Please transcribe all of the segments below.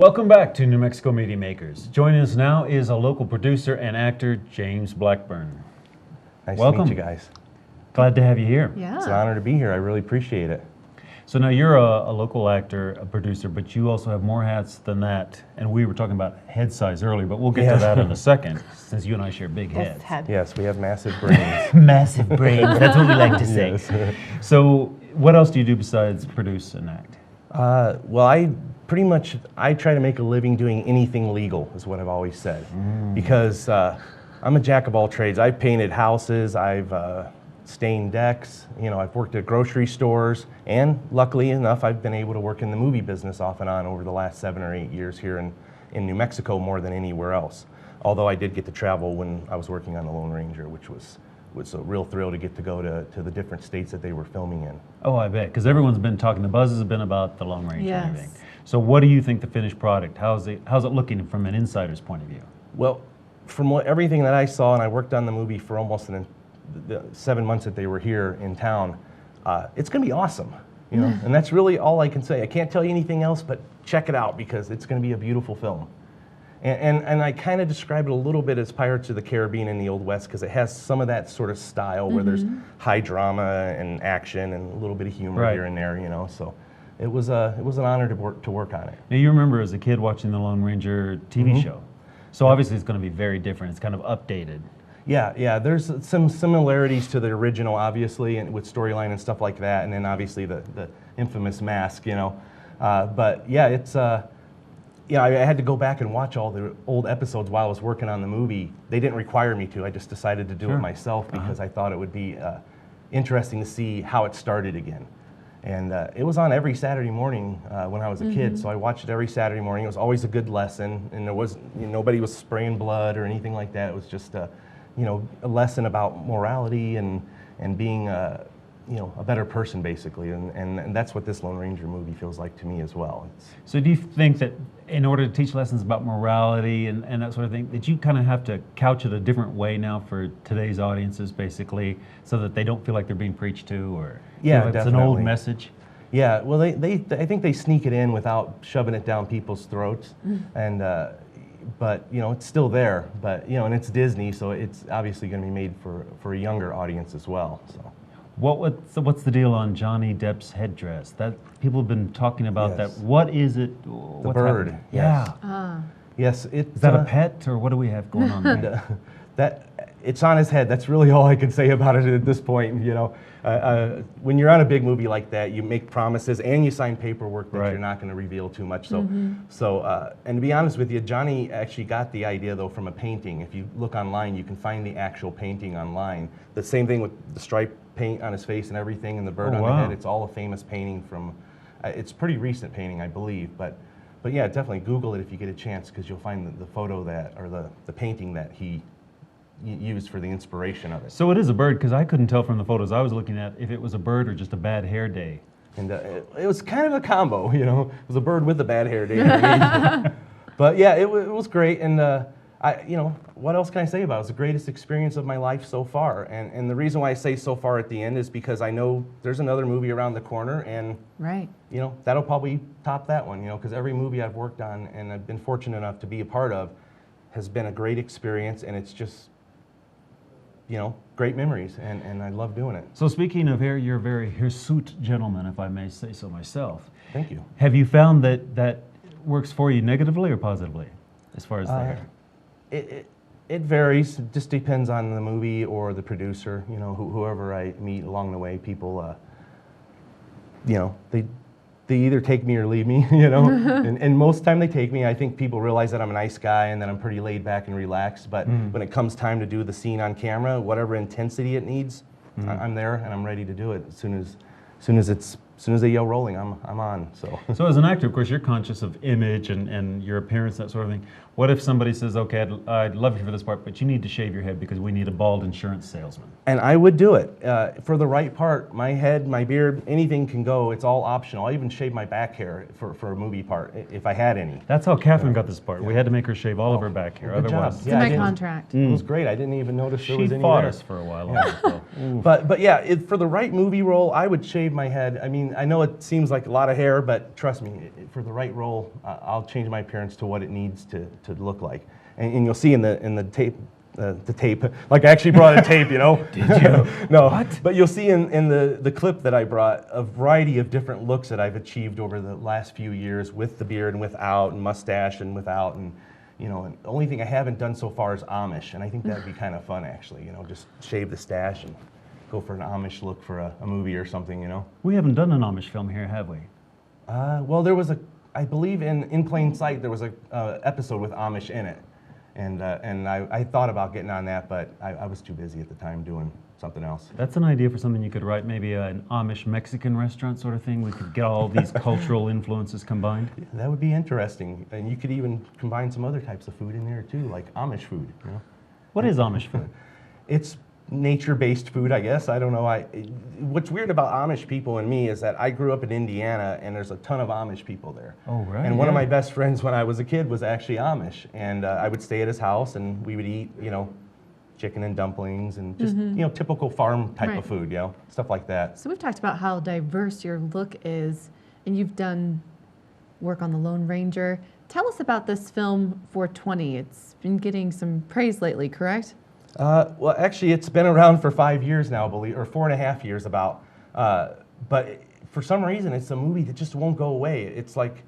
Welcome back to New Mexico Media Makers. Joining us now is a local producer and actor, James Blackburn. Nice Welcome. to meet you guys. Glad to have you here. Yeah. It's an honor to be here. I really appreciate it. So now you're a local actor, a producer, but you also have more hats than that. And we were talking about head size earlier, but we'll get to that in a second, since you and I share big heads. Yes, we have massive brains. Massive brains, that's what we like to say. Yes. So what else do you do besides produce and act? Well, I try to make a living doing anything legal, is what I've always said. Because I'm a jack of all trades. I've painted houses, I've stained decks, I've worked at grocery stores, and luckily enough, I've been able to work in the movie business off and on over the last 7 or 8 years here in New Mexico more than anywhere else. Although I did get to travel when I was working on The Lone Ranger, which was a real thrill to get to go to the different states that they were filming in. Oh, I bet, because everyone's been talking, the buzz has been about the Lone Ranger and everything. Yes. So what do you think the finished product, how's it looking from an insider's point of view? Well, from everything that I saw, and I worked on the movie for almost the 7 months that they were here in town, it's going to be awesome, and that's really all I can say. I can't tell you anything else, but check it out because it's going to be a beautiful film. And I kind of describe it a little bit as Pirates of the Caribbean in the Old West because it has some of that sort of style where there's high drama and action and a little bit of humor here and there, So it was an honor to work on it. Now you remember as a kid watching the Lone Ranger TV show, so obviously it's going to be very different. It's kind of updated. Yeah. There's some similarities to the original, obviously, and with storyline and stuff like that, and then obviously the infamous mask, But yeah, it's. I had to go back and watch all the old episodes while I was working on the movie. They didn't require me to. I just decided to do it myself because I thought it would be interesting to see how it started again. And it was on every Saturday morning when I was a kid, so I watched it every Saturday morning. It was always a good lesson, and there was nobody was spraying blood or anything like that. It was just a lesson about morality and being a better person, basically, and that's what this Lone Ranger movie feels like to me as well. So do you think that in order to teach lessons about morality and that sort of thing, that you kind of have to couch it a different way now for today's audiences, basically, so that they don't feel like they're being preached to, or it's an old message? Yeah, well, I think they sneak it in without shoving it down people's throats, and but it's still there. But and it's Disney, so it's obviously going to be made for a younger audience as well. So. What's the deal on Johnny Depp's headdress? That people have been talking about that. What is it? The bird. Happening? Yes. Yeah. Yes. Is that a pet, or what do we have going on there? That it's on his head. That's really all I can say about it at this point. When you're on a big movie like that, you make promises and you sign paperwork that you're not going to reveal too much. So, and to be honest with you, Johnny actually got the idea though from a painting. If you look online, you can find the actual painting online. The same thing with the stripe paint on his face and everything, and the bird on the head. It's all a famous painting from. It's a pretty recent painting, I believe, but yeah, definitely Google it if you get a chance because you'll find the photo the painting that he used for the inspiration of it. So it is a bird, because I couldn't tell from the photos I was looking at if it was a bird or just a bad hair day. And it was kind of a combo, It was a bird with a bad hair day. But yeah, it was great, and what else can I say about it? It was the greatest experience of my life so far. And the reason why I say so far at the end is because I know there's another movie around the corner, and that'll probably top that one, because every movie I've worked on and I've been fortunate enough to be a part of has been a great experience, and it's just great memories, and I love doing it. So speaking of hair, you're a very hirsute gentleman, if I may say so myself. Thank you. Have you found that works for you negatively or positively, as far as the hair? It varies. It just depends on the movie or the producer. Whoever I meet along the way, people, they either take me or leave me, and most of the time they take me. I think people realize that I'm a nice guy and that I'm pretty laid back and relaxed, but when it comes time to do the scene on camera, whatever intensity it needs, I'm there and I'm ready to do it as soon as they yell rolling, I'm on. So as an actor, of course, you're conscious of image and your appearance, that sort of thing. What if somebody says, okay, I'd love you for this part, but you need to shave your head because we need a bald insurance salesman? And I would do it. For the right part, my head, my beard, anything can go. It's all optional. I even shave my back hair for a movie part, if I had any. That's how Catherine got this part. Yeah. We had to make her shave all of her back hair. Otherwise, it's in my contract. It was great. I didn't even notice there was any She fought there. us for a while. Yeah. But yeah, for the right movie role, I would shave my head. I mean, mean, I know it seems like a lot of hair, but trust me, for the right role, I'll change my appearance to what it needs to look like. And you'll see in the tape, like I actually brought a tape, you know? Did you? No, What? but you'll see in the clip that I brought a variety of different looks that I've achieved over the last few years with the beard and without, and mustache and without, and you know, and the only thing I haven't done so far is Amish, and I think that'd be kind of fun actually, you know, just shave the stash and go for an Amish look for a movie or something, you know? We haven't done an Amish film here, have we? Well, there was I believe in Plain Sight, there was a episode with Amish in it. And I thought about getting on that, but I was too busy at the time doing something else. That's an idea for something you could write, maybe an Amish Mexican restaurant sort of thing. We could get all these cultural influences combined. Yeah, that would be interesting. And you could even combine some other types of food in there too, like Amish food, you know? What is Amish food? It's nature-based food, I guess. I don't know. What's weird about Amish people and me is that I grew up in Indiana, and there's a ton of Amish people there. Oh, right. And one of my best friends when I was a kid was actually Amish, and I would stay at his house, and we would eat, you know, chicken and dumplings, and just you know, typical farm type of food, you know, stuff like that. So we've talked about how diverse your look is, and you've done work on The Lone Ranger. Tell us about this film 420. It's been getting some praise lately, correct? Well, actually, it's been around for 5 years now, or 4.5 years about. But for some reason, it's a movie that just won't go away. It's like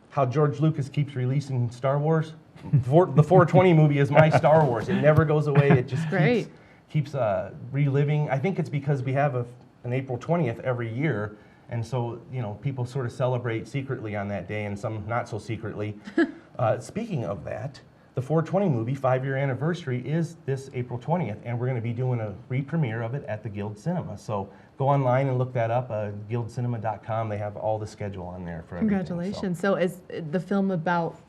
how George Lucas keeps releasing Star Wars. The 420 movie is my Star Wars. It never goes away. It just keeps reliving. I think it's because we have an April 20th every year. And so, you know, people sort of celebrate secretly on that day, and some not so secretly. Speaking of that, the 420 movie 5-year anniversary is this April 20th, and we're going to be doing a re-premiere of it at the Guild Cinema. So go online and look that up, guildcinema.com. They have all the schedule on there for everything. Congratulations. So is the film about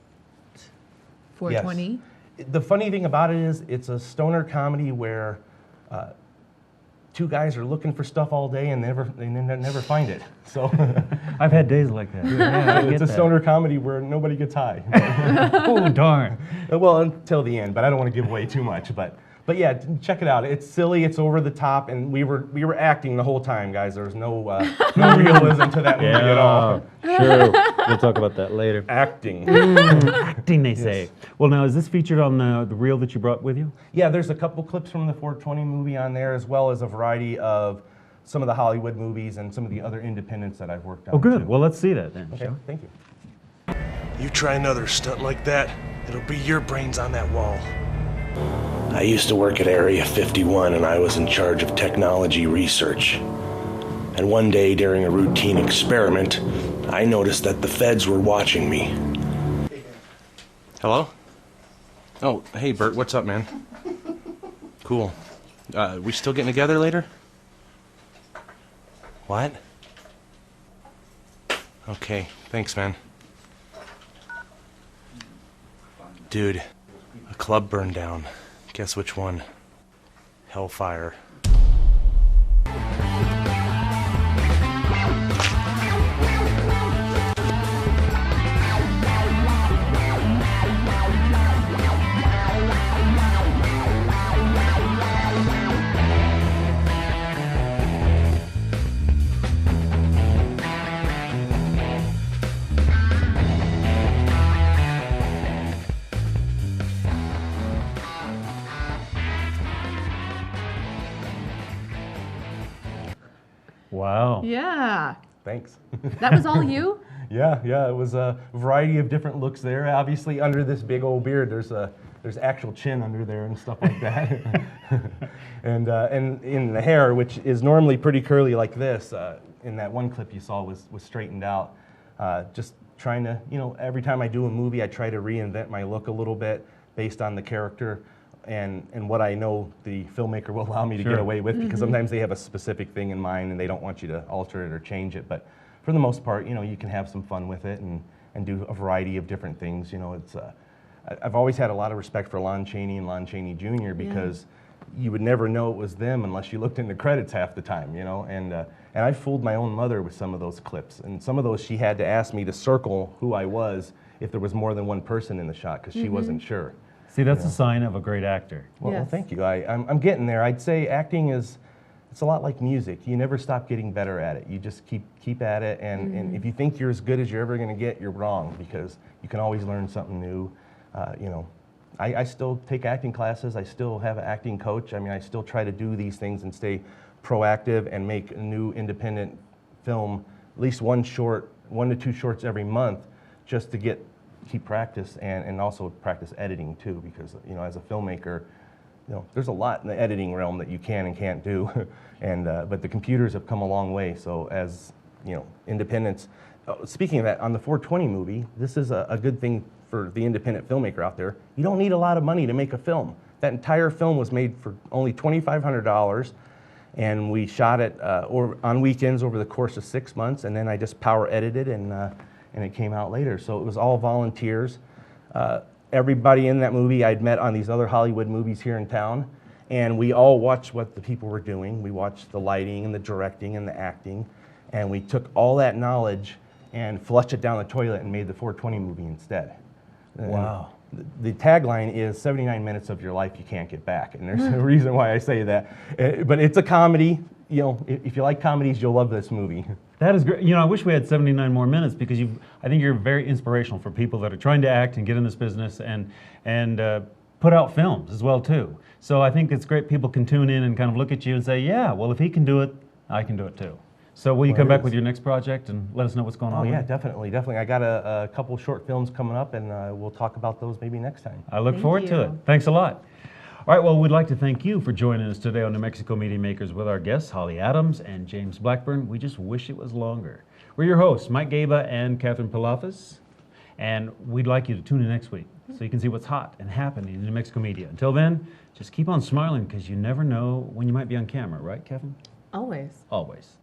420? Yes. The funny thing about it is it's a stoner comedy where two guys are looking for stuff all day and they never find it. So I've had days like that. Yeah, it's a stoner comedy where nobody gets high. Oh, darn. Well, until the end, but I don't want to give away too much. But yeah, check it out. It's silly, it's over the top, and we were acting the whole time, guys. There was no realism to that movie at all. Sure. We'll talk about that later. Acting. Acting, they say. Well, now, is this featured on the reel that you brought with you? Yeah, there's a couple clips from the 420 movie on there, as well as a variety of some of the Hollywood movies and some of the other independents that I've worked on. Oh, good. too. Well, let's see that then. Okay, thank you. You try another stunt like that, it'll be your brains on that wall. I used to work at Area 51, and I was in charge of technology research. And one day during a routine experiment, I noticed that the feds were watching me. Hello? Oh, hey Bert, what's up, man? Cool. We still getting together later? What? Okay, thanks, man. Dude, a club burned down. Guess which one? Hellfire. Wow. Yeah. Thanks. That was all you? Yeah, it was a variety of different looks there. Obviously, under this big old beard, there's actual chin under there and stuff like that. and in the hair, which is normally pretty curly like this, in that one clip you saw was straightened out. Just trying to, you know, every time I do a movie, I try to reinvent my look a little bit based on the character and what I know the filmmaker will allow me to get away with, because sometimes they have a specific thing in mind and they don't want you to alter it or change it. But for the most part, you know, you can have some fun with it and do a variety of different things. You know, it's I've always had a lot of respect for Lon Chaney and Lon Chaney Jr. because you would never know it was them unless you looked in the credits half the time, you know. And I fooled my own mother with some of those clips, and some of those she had to ask me to circle who I was if there was more than one person in the shot, because she wasn't sure. See, that's a sign of a great actor. Well, Yes. thank you. I'm getting there. I'd say acting is it's a lot like music. You never stop getting better at it. You just keep at it, and if you think you're as good as you're ever going to get, you're wrong, because you can always learn something new. You know, I still take acting classes. I still have an acting coach. I mean, I still try to do these things and stay proactive and make a new independent film, at least one to two shorts every month, just to keep practice and also practice editing too, because, you know, as a filmmaker, you know, there's a lot in the editing realm that you can and can't do, but the computers have come a long way. So as, you know, independents, speaking of that, on the 420 movie, this is a good thing for the independent filmmaker out there. You don't need a lot of money to make a film. That entire film was made for only $2,500, and we shot it on weekends over the course of 6 months, and then I just power edited, and it came out later. So it was all volunteers. Everybody in that movie I'd met on these other Hollywood movies here in town, and we all watched what the people were doing. We watched the lighting and the directing and the acting, and we took all that knowledge and flushed it down the toilet and made the 420 movie instead. Wow. The tagline is 79 minutes of your life you can't get back, and there's a reason why I say that. But it's a comedy. You know, if you like comedies, you'll love this movie. That is great. You know, I wish we had 79 more minutes, because I think you're very inspirational for people that are trying to act and get in this business and put out films as well too. So I think it's great people can tune in and kind of look at you and say, yeah, well, if he can do it, I can do it too. So will you come back with your next project and let us know what's going on? Oh yeah, with it? definitely. I got a couple short films coming up, and we'll talk about those maybe next time. I look Thank forward to you. it. Thanks a lot. All right, well, we'd like to thank you for joining us today on New Mexico Media Makers with our guests, Holly Adams and James Blackburn. We just wish it was longer. We're your hosts, Mike Gaba and Catherine Pilafis, and we'd like you to tune in next week so you can see what's hot and happening in New Mexico media. Until then, just keep on smiling, because you never know when you might be on camera, right, Kevin? Always. Always.